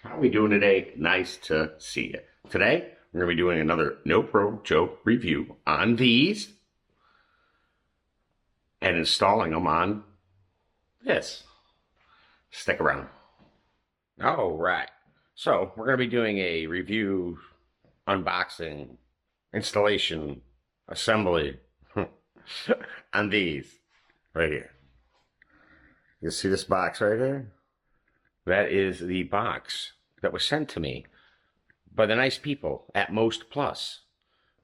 How are we doing today? Nice to see you. Today, we're going to be doing another No Pro Joke review on these and installing them on this. Stick around. All right. So, we're going to be doing a review, unboxing, installation, assembly on these right here. You see this box right here? That is the box that was sent to me by the nice people at Mostplus,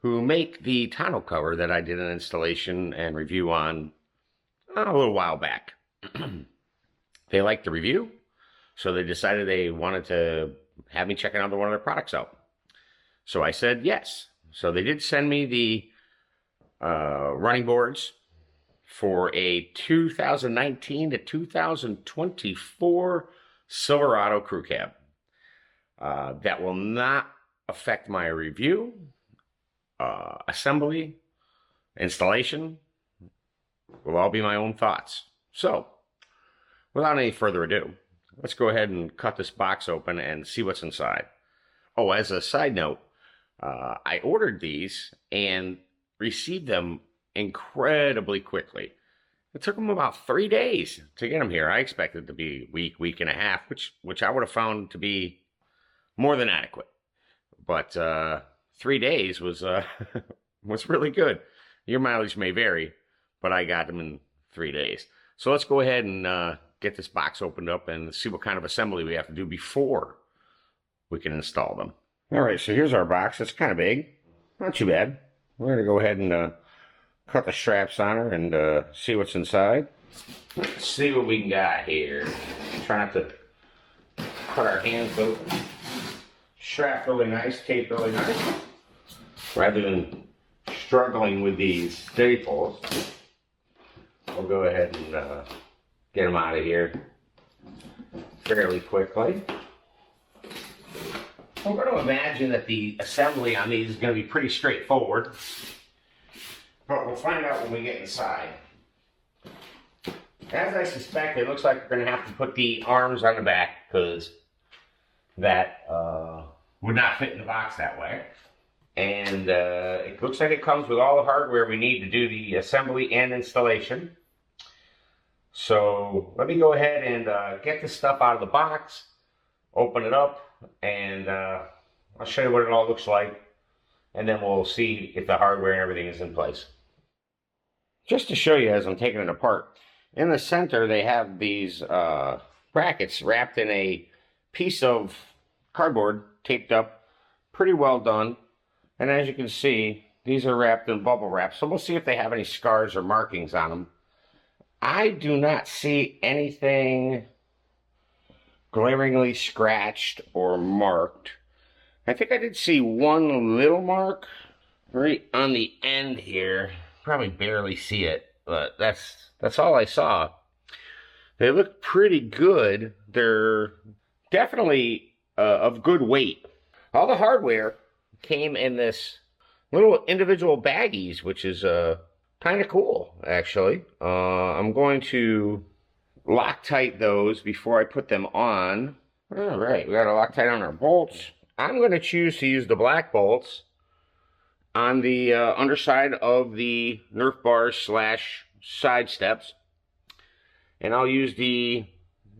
who make the tonneau cover that I did an installation and review on a little while back. They liked the review, so they decided they wanted to have me check another one of their products out. So I said yes. So they did send me the running boards for a 2019 to 2024 Silverado crew cab. That will not affect my review, assembly, installation. Will all be my own thoughts. So, without any further ado, let's go ahead and cut this box open and see what's inside. Oh, as a side note, I ordered these and received them incredibly quickly. It took them about 3 days to get them here. I expected it to be a week and a half, which I would have found to be more than adequate. But 3 days was was really good. Your mileage may vary, but I got them in 3 days. So let's go ahead and get this box opened up and see what kind of assembly we have to do before we can install them. All right, so here's our box. It's kind of big. Not too bad. We're going to go ahead and cut the straps on her and see what's inside. Let's see what we got here. Try not to cut our hands open. Strap really nice, tape really nice. Rather than struggling with these staples, we'll go ahead and get them out of here fairly quickly. I'm going to imagine that the assembly on these is going to be pretty straightforward, but we'll find out when we get inside. As I suspect, it looks like we're going to have to put the arms on the back because that would not fit in the box that way. And it looks like it comes with all the hardware we need to do the assembly and installation. So let me go ahead and get this stuff out of the box, open it up, and I'll show you what it all looks like. And then we'll see if the hardware and everything is in place. Just to show you as I'm taking it apart, in the center they have these brackets wrapped in a piece of cardboard taped up, pretty well done. And as you can see, these are wrapped in bubble wrap. So we'll see if they have any scars or markings on them. I do not see anything glaringly scratched or marked. I think I did see one little mark right on the end here. Probably barely see it, but that's all I saw. They look pretty good. They're definitely of good weight. All the hardware came in this little individual baggies, which is kind of cool, actually. I'm going to Loctite those before I put them on. All right, we got a Loctite on our bolts. I'm going to choose to use the black bolts on the underside of the Nerf bars / side steps. And I'll use the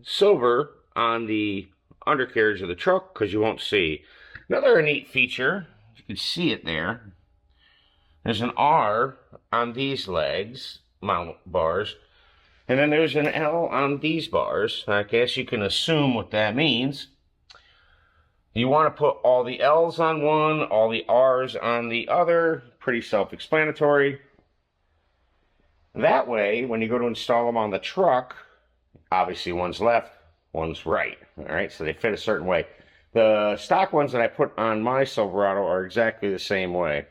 silver on the undercarriage of the truck because you won't see. Another neat feature, you can see it there. There's an R on these legs, mount bars. And then there's an L on these bars. I guess you can assume what that means. You want to put all the L's on one, all the R's on the other. Pretty self-explanatory. That way, when you go to install them on the truck, obviously one's left, one's right. All right, so they fit a certain way. The stock ones that I put on my Silverado are exactly the same way.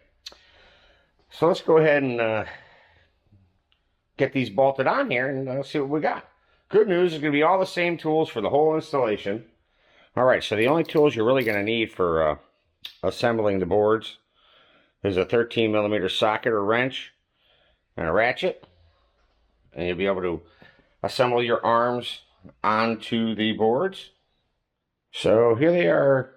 So let's go ahead and get these bolted on here and see what we got. Good news is going to be all the same tools for the whole installation. All right, so the only tools you're really going to need for assembling the boards is a 13mm socket or wrench and a ratchet. And you'll be able to assemble your arms onto the boards. So here they are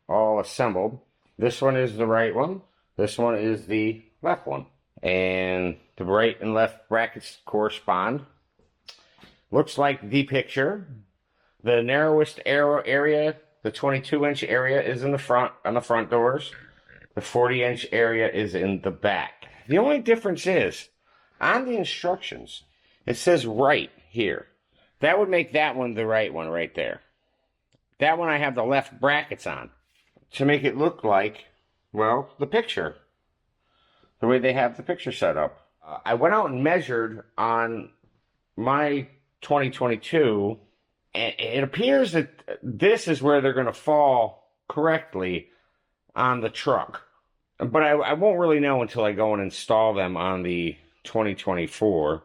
all assembled. This one is the right one. This one is the left one. And the right and left brackets correspond. Looks like the picture. The narrowest area, the 22-inch area, is in the front, on the front doors. The 40-inch area is in the back. The only difference is, on the instructions, it says right here. That would make that one the right one right there. That one I have the left brackets on to make it look like, well, the picture. The way they have the picture set up. I went out and measured on my 2022, and it appears that this is where they're going to fall correctly on the truck. But I won't really know until I go and install them on the 2024.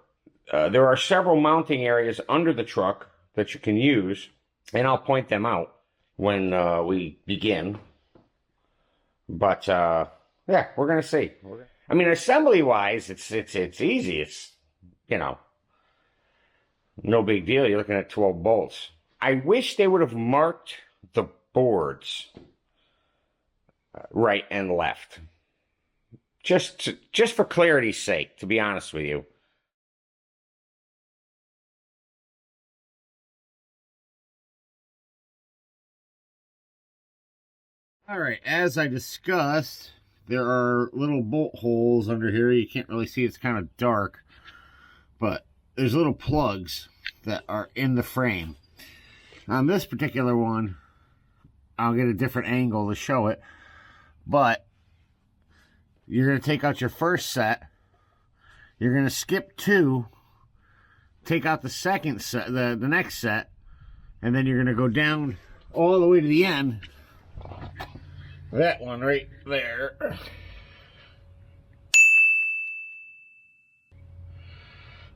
There are several mounting areas under the truck that you can use, and I'll point them out when we begin. But yeah, we're gonna see. I mean, assembly-wise, it's easy. It's, you know, no big deal. You're looking at 12 bolts. I wish they would have marked the boards right and left. Just for clarity's sake, to be honest with you. All right, as I discussed, there are little bolt holes under here. You can't really see, it's kind of dark, but there's little plugs that are in the frame. On this particular one, I'll get a different angle to show it, but you're going to take out your first set, you're going to skip 2, take out the second set, the next set, and then you're going to go down all the way to the end. That one right there.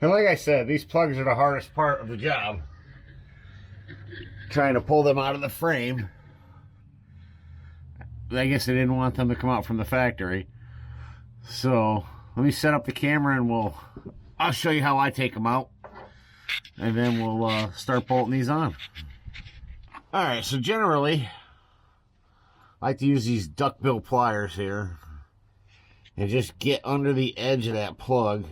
And like I said, these plugs are the hardest part of the job. Trying to pull them out of the frame. I guess they didn't want them to come out from the factory. So let me set up the camera and I'll show you how I take them out. And then we'll start bolting these on. Alright, so generally I like to use these duckbill pliers here and just get under the edge of that plug.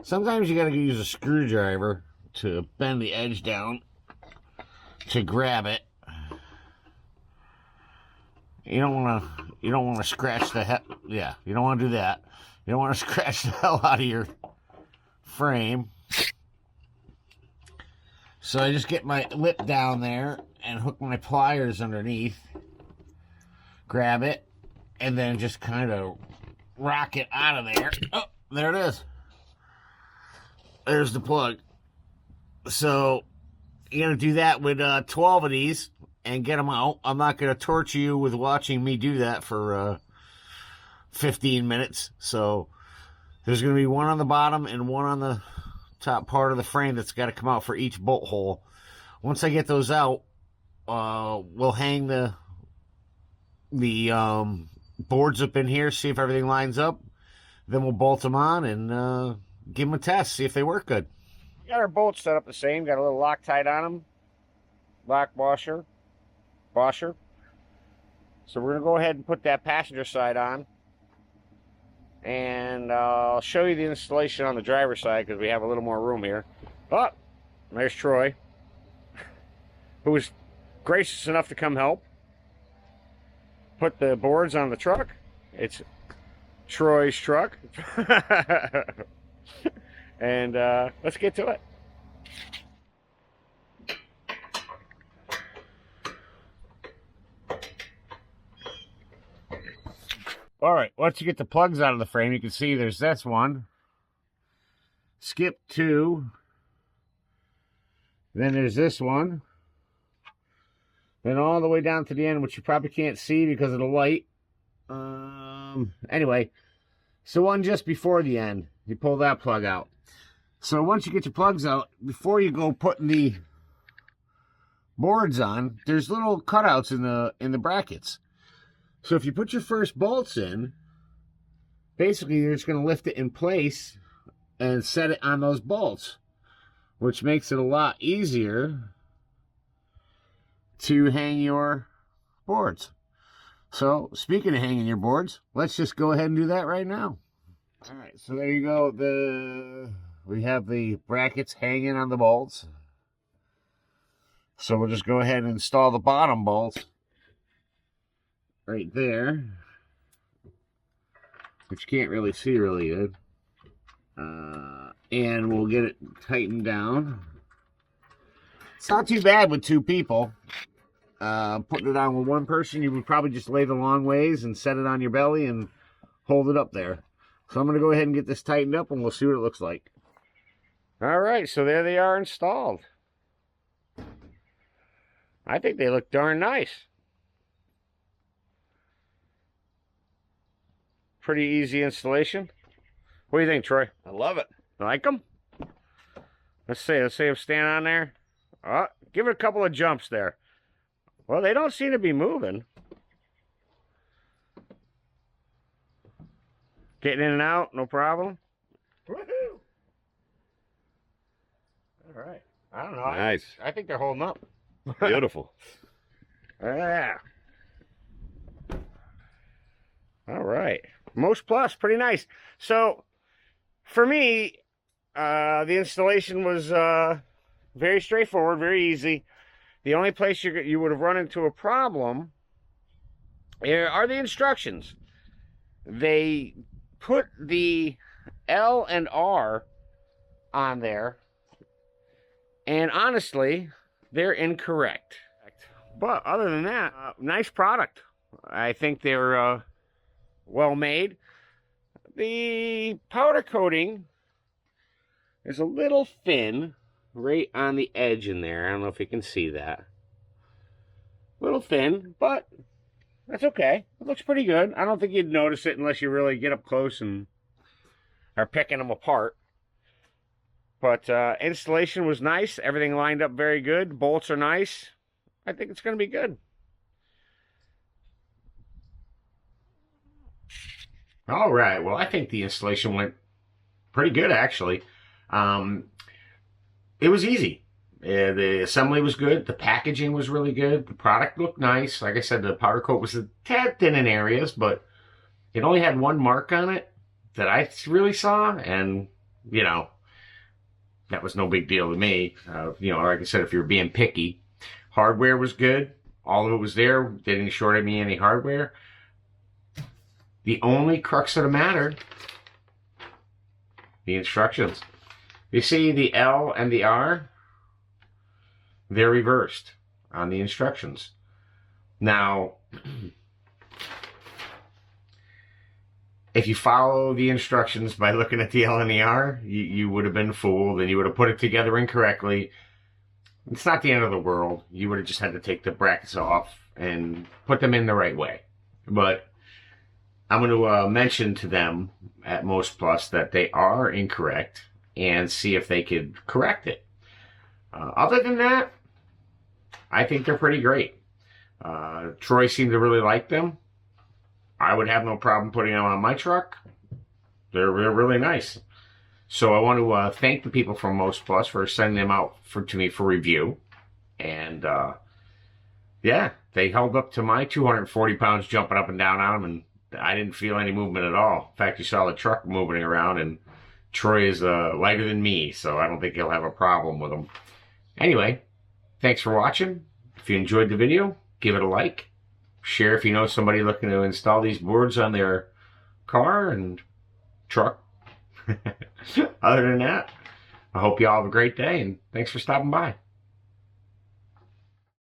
Sometimes you gotta use a screwdriver to bend the edge down to grab it. You don't want to scratch the hell. Yeah, you don't want to do that. You don't want to scratch the hell out of your frame. So I just get my lip down there and hook my pliers underneath. Grab it, and then just kind of rock it out of there. Oh, there it is. There's the plug. So you're going to do that with 12 of these and get them out. I'm not going to torture you with watching me do that for 15 minutes. So there's going to be one on the bottom and one on the top part of the frame that's got to come out for each bolt hole. Once I get those out, we'll hang the boards up in here, see if everything lines up. Then we'll bolt them on and give them a test, see if they work good. We got our bolts set up the same, got a little Loctite on them, lock washer. So we're gonna go ahead and put that passenger side on, and I'll show you the installation on the driver's side because we have a little more room here. Oh, there's Troy, who was gracious enough to come help put the boards on the truck. It's Troy's truck. And let's get to it. All right, once you get the plugs out of the frame, you can see there's this one. Skip 2. Then there's this one. Then all the way down to the end, which you probably can't see because of the light. Anyway, so one just before the end, you pull that plug out. So once you get your plugs out, before you go putting the boards on, there's little cutouts in the brackets. So if you put your first bolts in, basically you're just going to lift it in place and set it on those bolts, which makes it a lot easier to hang your boards. So, speaking of hanging your boards, let's just go ahead and do that right now. All right, so there you go. We have the brackets hanging on the bolts. So we'll just go ahead and install the bottom bolt right there, which you can't really see really good. And we'll get it tightened down. It's not too bad with two people. Putting it on with one person, you would probably just lay the long ways and set it on your belly and hold it up there. So I'm going to go ahead and get this tightened up and we'll see what it looks like. All right, so there they are installed. I think they look darn nice. Pretty easy installation. What do you think, Troy? I love it. Like them? Let's see them stand on there. Oh, give it a couple of jumps there. Well, they don't seem to be moving. Getting in and out, no problem. Woohoo! All right. I don't know. Nice. I think they're holding up. Beautiful. Yeah. All right. Mostplus, pretty nice. So, for me, the installation was very straightforward, very easy. The only place you would have run into a problem are the instructions. They put the L and R on there, and honestly, they're incorrect. But other than that, nice product. I think they're well made. The powder coating is a little thin right on the edge in there. I don't know if you can see that. A little thin, but that's okay. It looks pretty good. I don't think you'd notice it unless you really get up close and are picking them apart. But installation was nice. Everything lined up very good. Bolts are nice. I think it's going to be good. All right. Well, I think the installation went pretty good, actually. It was easy. The assembly was good. The packaging was really good. The product looked nice. Like I said, the powder coat was a tad thin in areas, but it only had one mark on it that I really saw, and, you know, that was no big deal to me. You know, like I said, if you're being picky, hardware was good. All of it was there. They didn't short me any hardware. The only crux of the matter, the instructions. You see the L and the R, they're reversed on the instructions. Now, if you follow the instructions by looking at the L and the R, you would have been fooled and you would have put it together incorrectly. It's not the end of the world. You would have just had to take the brackets off and put them in the right way. But I'm going to mention to them at Mostplus that they are incorrect and see if they could correct it. Other than that, I think they're pretty great. Troy seemed to really like them. I would have no problem putting them on my truck. They're really nice. So I want to thank the people from Mostplus for sending them out to me for review. And yeah, they held up to my 240 pounds jumping up and down on them, and I didn't feel any movement at all. In fact, you saw the truck moving around, and Troy is lighter than me, so I don't think he'll have a problem with them. Anyway, thanks for watching. If you enjoyed the video, give it a like. Share if you know somebody looking to install these boards on their car and truck. Other than that, I hope you all have a great day, and thanks for stopping by.